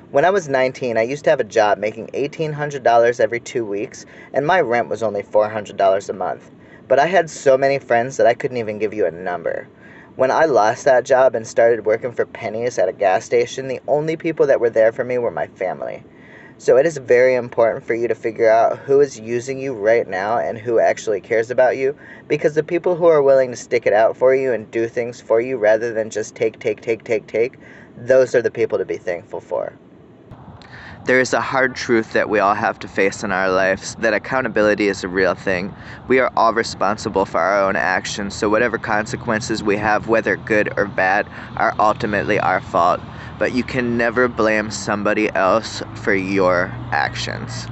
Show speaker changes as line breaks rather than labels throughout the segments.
When I was 19, I used to have a job making $1,800 every 2 weeks, and my rent was only $400 a month. But I had so many friends that I couldn't even give you a number. When I lost that job and started working for pennies at a gas station, the only people that were there for me were my family. So it is very important for you to figure out who is using you right now and who actually cares about you, because the people who are willing to stick it out for you and do things for you rather than just take, those are the people to be thankful for. There is a hard truth that we all have to face in our lives, that accountability is a real thing. We are all responsible for our own actions, so whatever consequences we have, whether good or bad, are ultimately our fault. But you can never blame somebody else for your actions.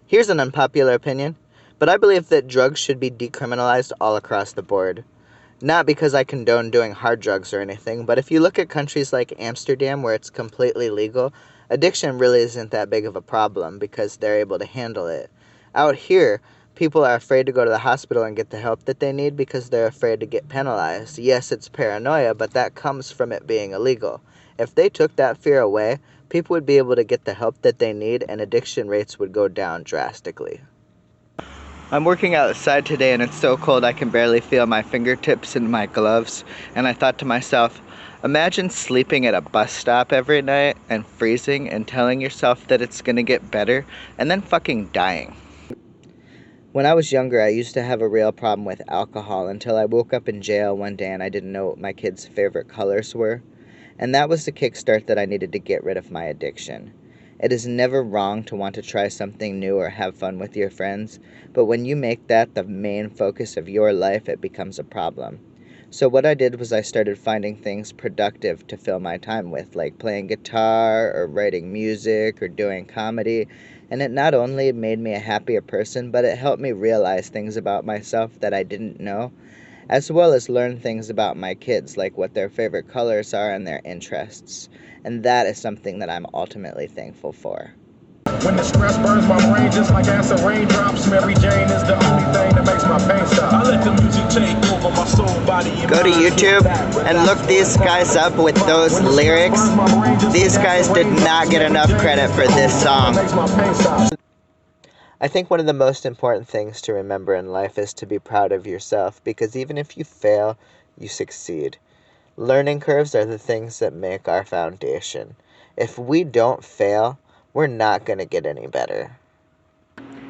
Here's an unpopular opinion, but I believe that drugs should be decriminalized all across the board. Not because I condone doing hard drugs or anything, but if you look at countries like Amsterdam where it's completely legal, addiction really isn't that big of a problem because they're able to handle it. Out here, people are afraid to go to the hospital and get the help that they need because they're afraid to get penalized. Yes, it's paranoia, but that comes from it being illegal. If they took that fear away, people would be able to get the help that they need and addiction rates would go down drastically. I'm working outside today and it's so cold I can barely feel my fingertips in my gloves, and I thought to myself, imagine sleeping at a bus stop every night and freezing and telling yourself that it's gonna get better and then fucking dying. When I was younger, I used to have a real problem with alcohol until I woke up in jail one day and I didn't know what my kids' favorite colors were, and that was the kickstart that I needed to get rid of my addiction. It is never wrong to want to try something new or have fun with your friends, but when you make that the main focus of your life, it becomes a problem. So what I did was I started finding things productive to fill my time with, like playing guitar or writing music or doing comedy, and it not only made me a happier person, but it helped me realize things about myself that I didn't know, as well as learn things about my kids, like what their favorite colors are and their interests. And that is something that I'm ultimately thankful for.
When the stress burns my brain just like acid raindrops, Mary Jane is the only thing that makes my pain stop. I let the music take over my soul, body, and
go to YouTube and look these guys up with those lyrics. These guys did not get enough credit for this song. I think one of the most important things to remember in life is to be proud of yourself, because even if you fail, you succeed. Learning curves are the things that make our foundation. If we don't fail, we're not going to get any better.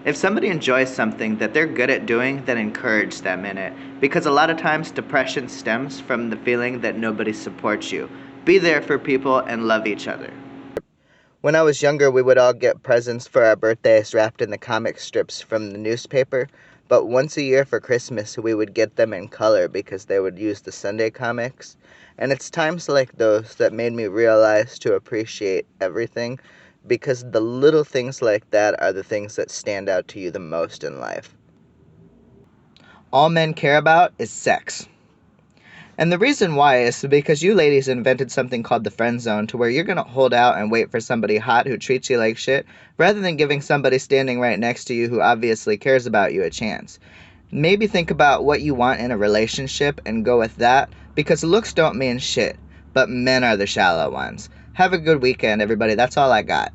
If somebody enjoys something that they're good at doing, then encourage them in it, because a lot of times depression stems from the feeling that nobody supports you. Be there for people and love each other. When I was younger, we would all get presents for our birthdays wrapped in the comic strips from the newspaper, but once a year for Christmas, we would get them in color because they would use the Sunday comics. And it's times like those that made me realize to appreciate everything, because the little things like that are the things that stand out to you the most in life. All men care about is sex. And the reason why is because you ladies invented something called the friend zone, to where you're going to hold out and wait for somebody hot who treats you like shit, rather than giving somebody standing right next to you who obviously cares about you a chance. Maybe think about what you want in a relationship and go with that, because looks don't mean shit, but men are the shallow ones. Have a good weekend, everybody. That's all I got.